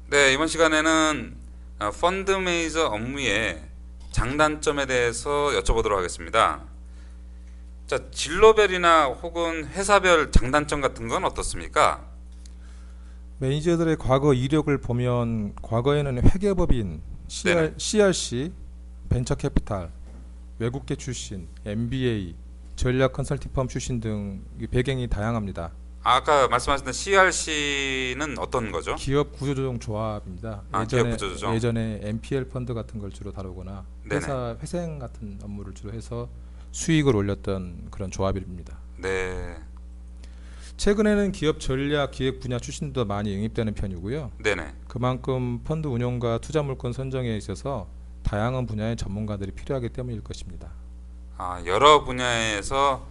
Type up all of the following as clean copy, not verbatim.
네, 이번 시간에는 펀드 매니저 업무의 장단점에 대해서 여쭤보도록 하겠습니다. 자, 진로별이나 혹은 회사별 장단점 같은 건 어떻습니까? 매니저들의 과거 이력을 보면 과거에는 회계법인, 네네. CRC, 벤처캐피탈, 외국계 출신, MBA, 전략 컨설팅 펌 출신 등 배경이 다양합니다. 아까 말씀하셨던 CRC는 어떤 거죠? 기업 구조조정 조합입니다. 기업 구조조정. 예전에 NPL 펀드 같은 걸 주로 다루거나 네네. 회사 회생 같은 업무를 주로 해서 수익을 올렸던 그런 조합입니다. 네. 최근에는 기업 전략 기획 분야 출신도 많이 영입되는 편이고요. 네네. 그만큼 펀드 운용과 투자 물건 선정에 있어서 다양한 분야의 전문가들이 필요하기 때문일 것입니다. 여러 분야에서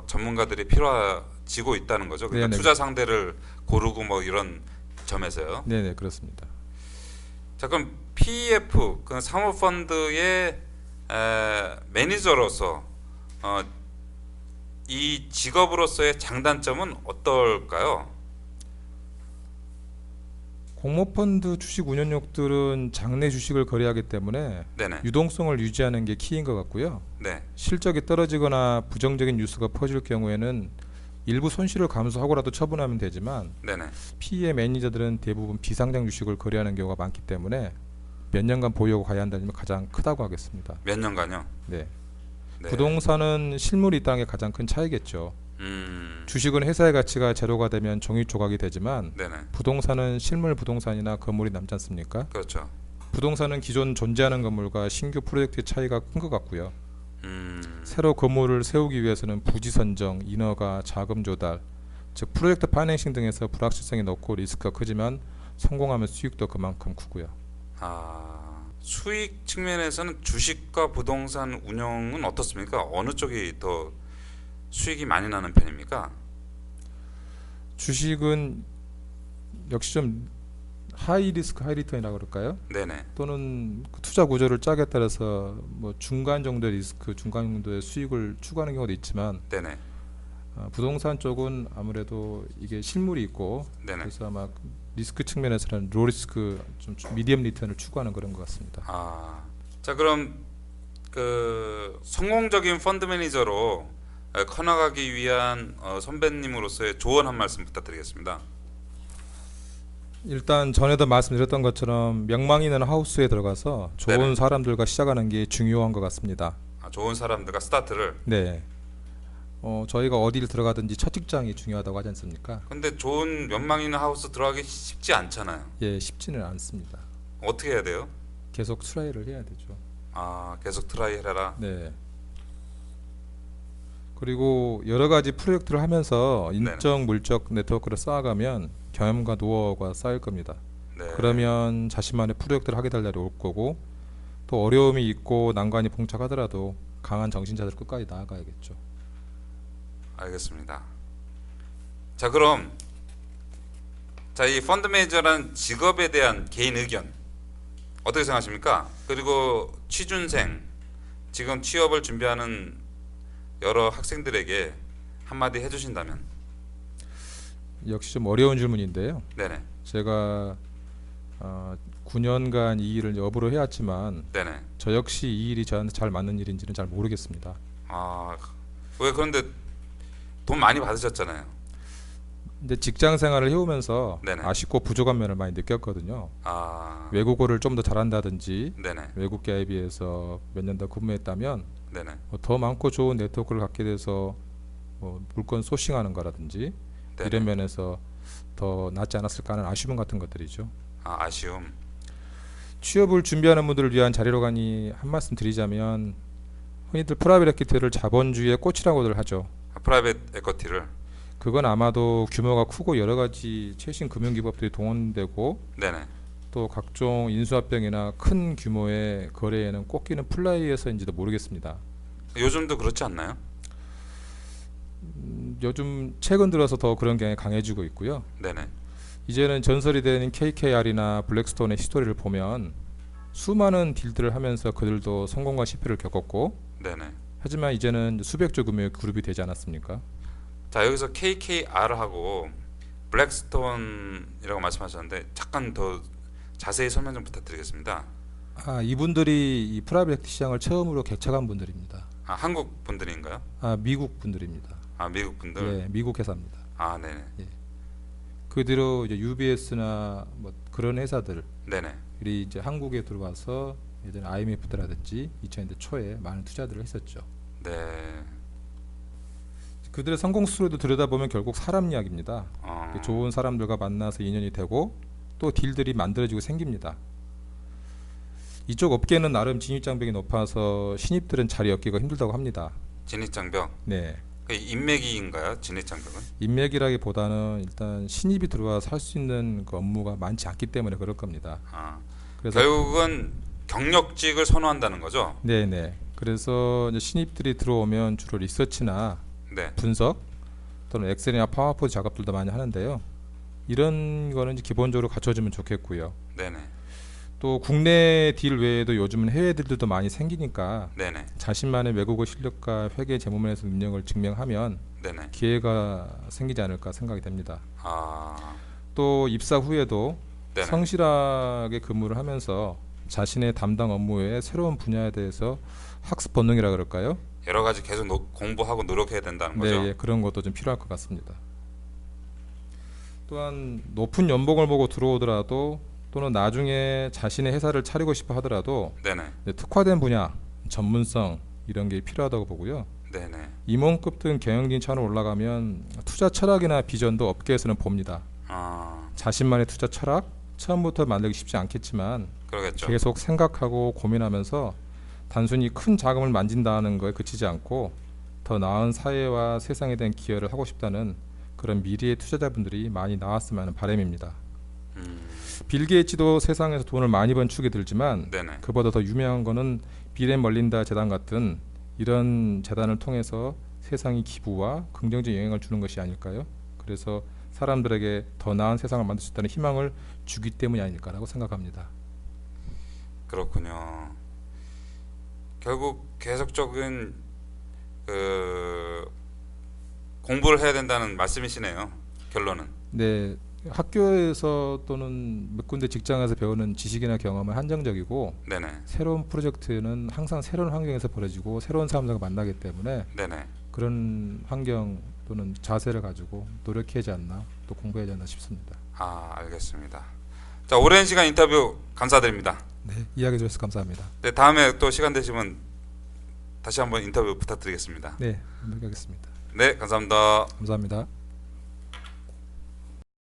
전문가들이 필요해지고 있다는 거죠. 그러니까 네네. 투자 상대를 고르고 뭐 이런 점에서요. 네네, 그렇습니다. 자, 그럼 PEF 그 사모펀드의 매니저로서 이 직업으로서의 장단점은 어떨까요? 공모펀드 주식 운용력들은 장내 주식을 거래하기 때문에 네네. 유동성을 유지하는 게 키인 것 같고요. 네. 실적이 떨어지거나 부정적인 뉴스가 퍼질 경우에는 일부 손실을 감수하고라도 처분하면 되지만 네네. PE 매니저들은 대부분 비상장 주식을 거래하는 경우가 많기 때문에 몇 년간 보유하고 가야 한다는 점이 가장 크다고 하겠습니다. 몇 년간요? 네. 네. 부동산은 실물이 있다는 게 가장 큰 차이겠죠. 주식은 회사의 가치가 제로가 되면 종이 조각이 되지만 네네. 부동산은 실물 부동산이나 건물이 남지 않습니까? 그렇죠. 부동산은 기존 존재하는 건물과 신규 프로젝트의 차이가 큰 것 같고요. 음, 새로 건물을 세우기 위해서는 부지 선정, 인허가, 자금 조달, 즉 프로젝트 파이낸싱 등에서 불확실성이 높고 리스크가 크지만 성공하면 수익도 그만큼 크고요. 수익 측면에서는 주식과 부동산 운용은 어떻습니까? 어느 쪽이 더 수익이 많이 나는 편입니까? 주식은 역시 좀 하이 리스크 하이 리턴이라고 그럴까요? 네네. 또는 그 투자 구조를 짝에 따라서 뭐 중간 정도의 리스크, 중간 정도의 수익을 추구하는 경우도 있지만 네네. 부동산 쪽은 아무래도 이게 실물이 있고 네네. 그래서 아마 리스크 측면에서는 로 리스크 좀 미디엄 리턴을 추구하는 그런 것 같습니다. 자, 그럼 그 성공적인 펀드 매니저로 커나가기 위한 선배님으로서의 조언 한 말씀 부탁드리겠습니다. 일단 전에도 말씀드렸던 것처럼 명망 있는 하우스에 들어가서 좋은 네네. 사람들과 시작하는 게 중요한 것 같습니다. 좋은 사람들과 스타트를. 네. 저희가 어디를 들어가든지 첫 직장이 중요하다고 하지 않습니까? 근데 좋은 면망 있는 하우스 들어가기 쉽지 않잖아요. 예, 쉽지는 않습니다. 어떻게 해야 돼요? 계속 트라이를 해야 되죠. 계속 트라이 해라. 네. 그리고 여러 가지 프로젝트를 하면서 인적 물적 네트워크를 쌓아가면 경험과 노하우가 쌓일 겁니다. 네. 그러면 자신만의 프로젝트를 하게 될 날이 올 거고 또 어려움이 있고 난관이 봉착하더라도 강한 정신자들 끝까지 나아가야겠죠. 알겠습니다. 자, 그럼 이 펀드 매니저라는 직업에 대한 개인 의견 어떻게 생각하십니까? 그리고 취준생, 지금 취업을 준비하는 여러 학생들에게 한마디 해주신다면. 역시 좀 어려운 질문인데요. 네네. 제가 9년간 이 일을 업으로 해왔지만 네네. 저 역시 이 일이 저한테 잘 맞는 일인지는 잘 모르겠습니다. 왜 그런데 돈 많이 받으셨잖아요. 근데 직장 생활을 해오면서 네네. 아쉽고 부족한 면을 많이 느꼈거든요. 아, 외국어를 좀 더 잘한다든지 네네. 외국계에 비해서 몇 년 더 근무했다면 네네. 더 많고 좋은 네트워크를 갖게 돼서 물건 소싱하는 거라든지 네네. 이런 면에서 더 낫지 않았을까 하는 아쉬움 같은 것들이죠. 아쉬움. 취업을 준비하는 분들을 위한 자료관이 한 말씀 드리자면 흔히들 프라이빗 에퀴티를 자본주의의 꽃이라고들 하죠. 프라이빗 에쿼티를. 그건 아마도 규모가 크고 여러 가지 최신 금융기법들이 동원되고 네네. 또 각종 인수합병이나 큰 규모의 거래에는 꼽기는 플라이에서인지도 모르겠습니다. 요즘도 그렇지 않나요? 요즘 최근 들어서 더 그런 경향이 강해지고 있고요. 네네. 이제는 전설이 되는 KKR이나 블랙스톤의 히스토리를 보면 수많은 딜들을 하면서 그들도 성공과 실패를 겪었고 네네. 하지만 이제는 수백조 규모의 그룹이 되지 않았습니까? 자, 여기서 KKR하고 블랙스톤이라고 말씀하셨는데 잠깐 더 자세히 설명 좀 부탁드리겠습니다. 이분들이 이 프라이빗 시장을 처음으로 개척한 분들입니다. 한국 분들인가요? 미국 분들입니다. 미국 분들. 예, 미국 회사입니다. 네네. 그 뒤로 이제 UBS나 뭐 그런 회사들이 네네. 이제 한국에 들어와서 예전에 IMF라든지 2000년대 초에 많은 투자들을 했었죠. 네. 그들의 성공 스토리도 들여다보면 결국 사람 이야기입니다. 좋은 사람들과 만나서 인연이 되고 또 딜들이 만들어지고 생깁니다. 이쪽 업계는 나름 진입장벽이 높아서 신입들은 자리 얻기가 힘들다고 합니다. 진입장벽. 네. 그 인맥인가요? 진입장벽은? 인맥이라기보다는 일단 신입이 들어와서 할 수 있는 그 업무가 많지 않기 때문에 그럴 겁니다. 그래서 결국은 경력직을 선호한다는 거죠? 네네. 그래서 이제 신입들이 들어오면 주로 리서치나 네. 분석 또는 엑셀이나 파워포인트 작업들도 많이 하는데요. 이런 거는 이제 기본적으로 갖춰주면 좋겠고요. 네네. 또 국내 딜 외에도 요즘은 해외 딜들도 많이 생기니까 네네. 자신만의 외국어 실력과 회계 재무면에서 능력을 증명하면 네네. 기회가 생기지 않을까 생각이 됩니다. 아, 또 입사 후에도 네네. 성실하게 근무를 하면서 자신의 담당 업무의 새로운 분야에 대해서 학습 본능이라 그럴까요? 여러 가지 계속 공부하고 노력해야 된다는 네, 거죠? 예, 그런 것도 좀 필요할 것 같습니다. 또한 높은 연봉을 보고 들어오더라도 또는 나중에 자신의 회사를 차리고 싶어 하더라도 네네. 특화된 분야, 전문성 이런 게 필요하다고 보고요. 네네. 임원급 등 경영진 차원으로 올라가면 투자 철학이나 비전도 업계에서는 봅니다. 자신만의 투자 철학 처음부터 만들기 쉽지 않겠지만 그러겠죠. 계속 생각하고 고민하면서 단순히 큰 자금을 만진다는 거에 그치지 않고 더 나은 사회와 세상에 대한 기여를 하고 싶다는 그런 미래의 투자자분들이 많이 나왔으면 하는 바람입니다. 빌 게이츠도 세상에서 돈을 많이 번 축이 들지만 네네. 그보다 더 유명한 거는 빌 앤 멀린다 재단 같은 이런 재단을 통해서 세상이 기부와 긍정적 영향을 주는 것이 아닐까요? 그래서 사람들에게 더 나은 세상을 만들 수 있다는 희망을 주기 때문이 아닐까라고 생각합니다. 그렇군요. 결국 계속적인 공부를 해야 된다는 말씀이시네요. 결론은. 네, 학교에서 또는 몇 군데 직장에서 배우는 지식이나 경험은 한정적이고 네네. 새로운 프로젝트는 항상 새로운 환경에서 벌어지고 새로운 사람들과 만나기 때문에 네네. 그런 환경 또는 자세를 가지고 노력해야지 않나 또 공부해야지 않나 싶습니다. 알겠습니다. 자, 오랜 시간 인터뷰 감사드립니다. 네, 이야기 주셔서 감사합니다. 네, 다음에 또 시간 되시면 다시 한번 인터뷰 부탁드리겠습니다. 네, 노력하겠습니다. 네, 감사합니다. 감사합니다.